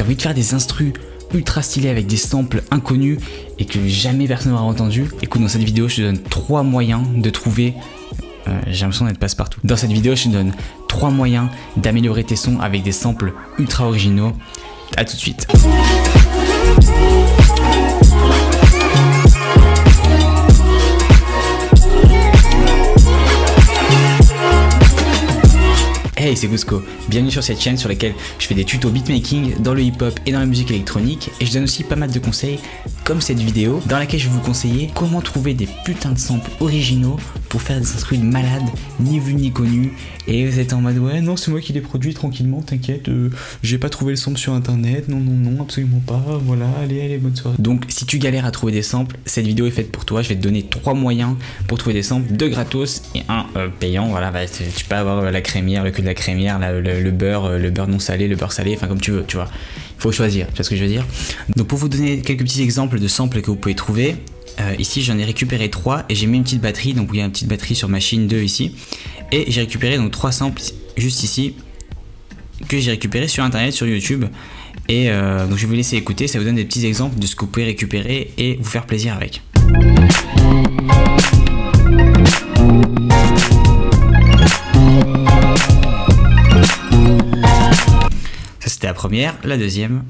envie de faire des instrus ultra stylés avec des samples inconnus et que jamais personne n'aura entendu, écoute, dans cette vidéo je te donne 3 moyens de trouver, j'ai l'impression d'être passe-partout. Dans cette vidéo je te donne 3 moyens d'améliorer tes sons avec des samples ultra originaux. A tout de suite. Hey, c'est Gusco, bienvenue sur cette chaîne sur laquelle je fais des tutos beatmaking dans le hip-hop et dans la musique électronique, et je donne aussi pas mal de conseils comme cette vidéo dans laquelle je vais vous conseiller comment trouver des putains de samples originaux pour faire des instruments de malades, ni vus ni connus, et vous êtes en mode ouais non c'est moi qui les produis tranquillement, t'inquiète, j'ai pas trouvé le sample sur internet, non absolument pas, voilà, allez bonne soirée. Donc si tu galères à trouver des samples, cette vidéo est faite pour toi. Je vais te donner 3 moyens pour trouver des samples, 2 gratos et 1 payant. Voilà, bah, tu peux avoir la crémière, le cul de la crémière, le beurre non salé, le beurre salé, enfin comme tu veux, tu vois. Il faut choisir, tu vois ce que je veux dire. Donc pour vous donner quelques petits exemples de samples que vous pouvez trouver, ici j'en ai récupéré 3 et j'ai mis une petite batterie, donc il y a une petite batterie sur machine 2 ici, et j'ai récupéré donc 3 samples juste ici que j'ai récupéré sur internet, sur YouTube, et donc je vais vous laisser écouter, ça vous donne des petits exemples de ce que vous pouvez récupérer et vous faire plaisir avec. Ça c'était la première, la deuxième.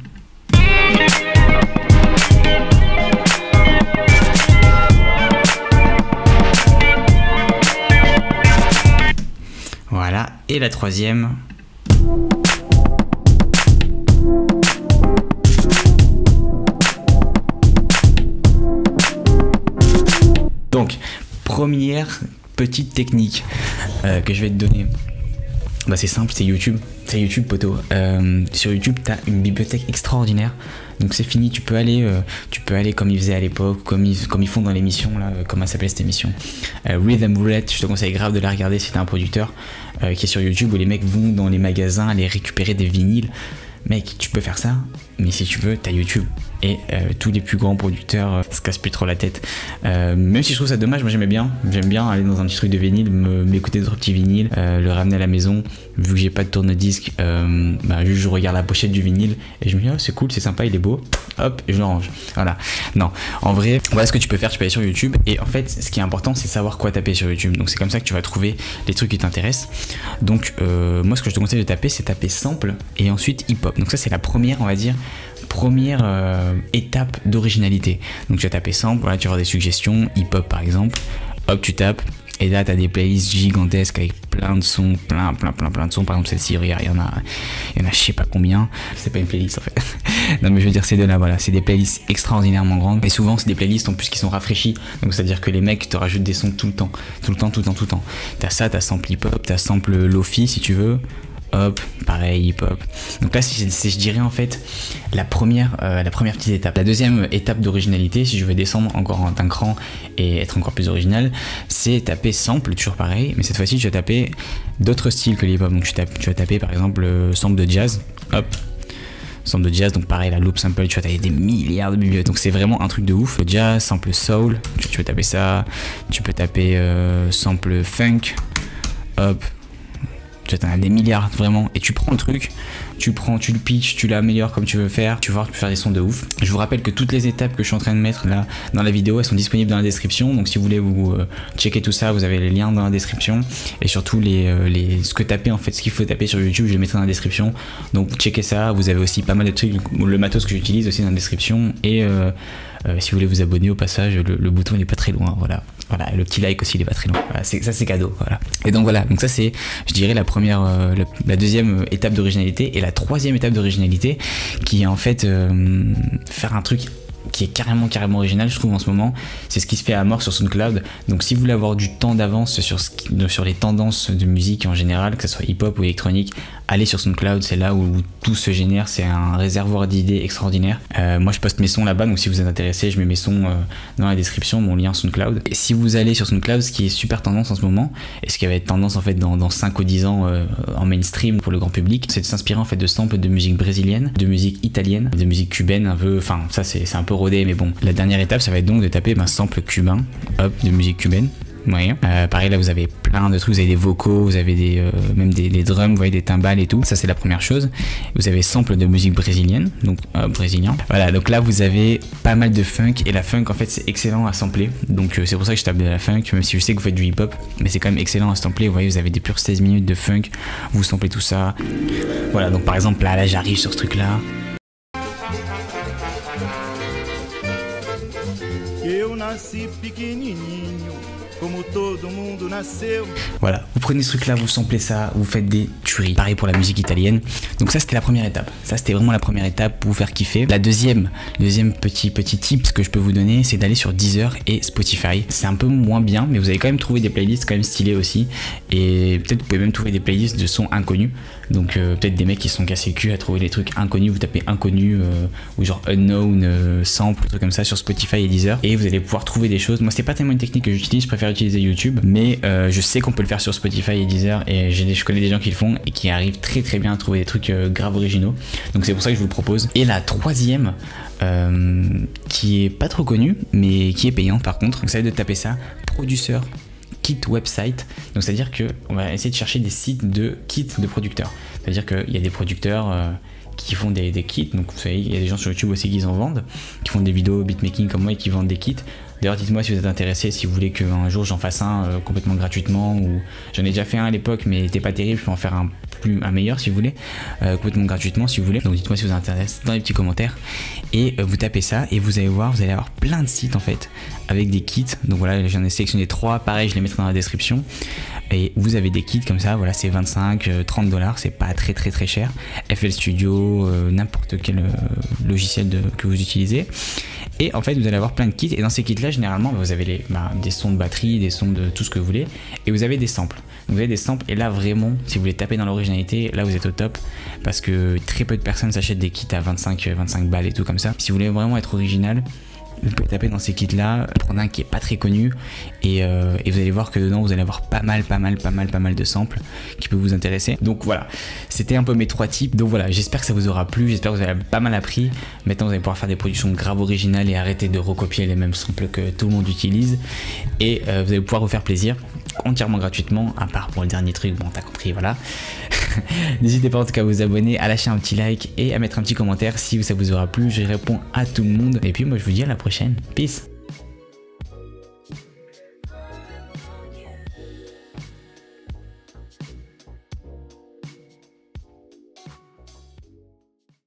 Voilà, et la troisième. Donc, première petite technique que je vais te donner. Bah c'est simple, c'est YouTube poteau. Sur YouTube tu as une bibliothèque extraordinaire, donc c'est fini, tu peux aller comme ils faisaient à l'époque, comme ils font dans l'émission là, comment s'appelle cette émission, Rhythm Roulette. Je te conseille grave de la regarder si t'es un producteur qui est sur YouTube, où les mecs vont dans les magasins aller récupérer des vinyles. Mec, tu peux faire ça, mais si tu veux, t'as YouTube. Et tous les plus grands producteurs se cassent plus trop la tête. Même si je trouve ça dommage, moi j'aime bien aller dans un petit truc de vinyle, m'écouter d'autres petits vinyles, le ramener à la maison. Vu que j'ai pas de tourne-disque, juste je regarde la pochette du vinyle et je me dis oh, c'est cool, c'est sympa, il est beau, hop, et je le range. Voilà. Non, en vrai, voilà ce que tu peux faire, tu peux aller sur YouTube, et en fait ce qui est important c'est savoir quoi taper sur YouTube. Donc c'est comme ça que tu vas trouver les trucs qui t'intéressent. Donc moi ce que je te conseille de taper, c'est taper sample et ensuite hip-hop. Donc ça c'est la première, on va dire, étape d'originalité. Donc tu vas taper sample, voilà, tu vas avoir des suggestions, hip-hop par exemple, hop tu tapes, et là tu as des playlists gigantesques avec plein de sons, plein de sons. Par exemple celle-ci, regarde, il y en a je sais pas combien, c'est pas une playlist en fait. Non mais je veux dire, c'est de là, voilà, c'est des playlists extraordinairement grandes, et souvent c'est des playlists en plus qui sont rafraîchies, donc c'est à dire que les mecs te rajoutent des sons tout le temps. T'as ça, t'as sample hip-hop, t'as sample lofi si tu veux, hop, pareil, hip-hop. Donc là, c'est je dirais en fait la première petite étape. La deuxième étape d'originalité, si je veux descendre encore d'un cran et être encore plus original, c'est taper sample, toujours pareil, mais cette fois-ci, tu vas taper d'autres styles que l'hip-hop. Donc tu vas taper par exemple sample de jazz, hop, sample de jazz, donc pareil, la loop sample, tu vas taper des milliards de bibliothèques. Donc c'est vraiment un truc de ouf. Jazz, sample soul, tu peux taper ça, tu peux taper sample funk, hop. Tu en as des milliards vraiment, et tu prends le truc, tu le pitch, tu l'améliores comme tu veux faire, tu vas voir, tu peux faire des sons de ouf. Je vous rappelle que toutes les étapes que je suis en train de mettre là dans la vidéo, elles sont disponibles dans la description, donc si vous voulez vous checker tout ça, vous avez les liens dans la description, et surtout ce que taper en fait, ce qu'il faut taper sur YouTube, je le mettrai dans la description, donc checkez ça. Vous avez aussi pas mal de trucs, le matos que j'utilise aussi dans la description, et si vous voulez vous abonner au passage, le bouton il est pas très loin, voilà, le petit like aussi il est pas très loin, voilà, ça c'est cadeau, voilà. Et donc voilà, donc ça c'est, je dirais, la deuxième étape d'originalité. Et la troisième étape d'originalité, qui est en fait faire un truc qui est carrément original, je trouve, en ce moment, c'est ce qui se fait à mort sur SoundCloud. Donc si vous voulez avoir du temps d'avance sur les tendances de musique en général, que ce soit hip-hop ou électronique, allez sur SoundCloud, c'est là où tout se génère, c'est un réservoir d'idées extraordinaire. Moi je poste mes sons là-bas, donc si vous êtes intéressé, je mets mes sons dans la description, mon lien SoundCloud. Et si vous allez sur SoundCloud, ce qui est super tendance en ce moment, et ce qui va être tendance en fait dans 5 ou 10 ans en mainstream pour le grand public, c'est de s'inspirer en fait de samples de musique brésilienne, de musique italienne, de musique cubaine un peu, enfin ça c'est un peu rodé, mais bon. La dernière étape, ça va être donc de taper sample cubain, hop, de musique cubaine. Ouais. Pareil là vous avez plein de trucs, vous avez des vocaux, vous avez même des drums, vous voyez des timbales et tout. Ça c'est la première chose. Vous avez sample de musique brésilienne, donc brésilien. Voilà, donc là vous avez pas mal de funk et la funk en fait c'est excellent à sampler. Donc c'est pour ça que je tape de la funk, même si je sais que vous faites du hip hop, mais c'est quand même excellent à sampler. Vous voyez, vous avez des pures 16 minutes de funk, vous samplez tout ça. Voilà, donc par exemple là j'arrive sur ce truc là. Voilà, vous prenez ce truc là, vous samplez ça, vous faites des tueries. Pareil pour la musique italienne. Donc ça c'était la première étape. Ça c'était vraiment la première étape pour vous faire kiffer. La deuxième petit tips que je peux vous donner, c'est d'aller sur Deezer et Spotify. C'est un peu moins bien, mais vous allez quand même trouver des playlists quand même stylées aussi. Et peut-être vous pouvez même trouver des playlists de sons inconnus. Donc peut-être des mecs qui se sont cassés le cul à trouver des trucs inconnus. Vous tapez inconnu ou genre unknown sample, des trucs comme ça sur Spotify et Deezer. Et vous allez pouvoir trouver des choses. Moi c'est pas tellement une technique que j'utilise, je préfère utiliser YouTube. Mais je sais qu'on peut le faire sur Spotify et Deezer. Et je connais des gens qui le font et qui arrivent très très bien à trouver des trucs grave originaux. Donc c'est pour ça que je vous le propose. Et la troisième, qui est pas trop connue, mais qui est payante par contre. Donc ça va être de taper ça, Producer Kit Website. Donc c'est à dire que on va essayer de chercher des sites de kits de producteurs. C'est à dire qu'il y a des producteurs qui font des kits. Donc vous savez, il y a des gens sur YouTube aussi qui en vendent, qui font des vidéos beatmaking comme moi et qui vendent des kits. D'ailleurs dites-moi si vous êtes intéressé, si vous voulez qu'un jour j'en fasse un complètement gratuitement, ou j'en ai déjà fait un à l'époque mais il n'était pas terrible, je peux en faire un meilleur si vous voulez, complètement gratuitement si vous voulez. Donc dites-moi si vous intéresse dans les petits commentaires. Et vous tapez ça et vous allez voir, vous allez avoir plein de sites en fait avec des kits. Donc voilà, j'en ai sélectionné 3, pareil je les mettrai dans la description. Et vous avez des kits comme ça, voilà, c'est 25-30 $, c'est pas très cher. FL Studio, n'importe quel logiciel que vous utilisez. Et en fait vous allez avoir plein de kits, et dans ces kits là généralement vous avez des sons de batterie, des sons de tout ce que vous voulez, et vous avez des samples. Donc, vous avez des samples, et là vraiment si vous voulez taper dans l'originalité, là vous êtes au top, parce que très peu de personnes s'achètent des kits à 25 balles et tout comme ça. Si vous voulez vraiment être original, vous pouvez taper dans ces kits là, prendre un qui est pas très connu, et vous allez voir que dedans vous allez avoir pas mal de samples qui peuvent vous intéresser. Donc voilà, c'était un peu mes 3 tips. Donc voilà, j'espère que ça vous aura plu, j'espère que vous avez pas mal appris. Maintenant vous allez pouvoir faire des productions grave originales et arrêter de recopier les mêmes samples que tout le monde utilise, et vous allez pouvoir vous faire plaisir entièrement gratuitement, à part pour le dernier truc, bon t'as compris, voilà. N'hésitez pas en tout cas à vous abonner, à lâcher un petit like et à mettre un petit commentaire si ça vous aura plu. Je réponds à tout le monde, et puis moi je vous dis à la prochaine. Peace.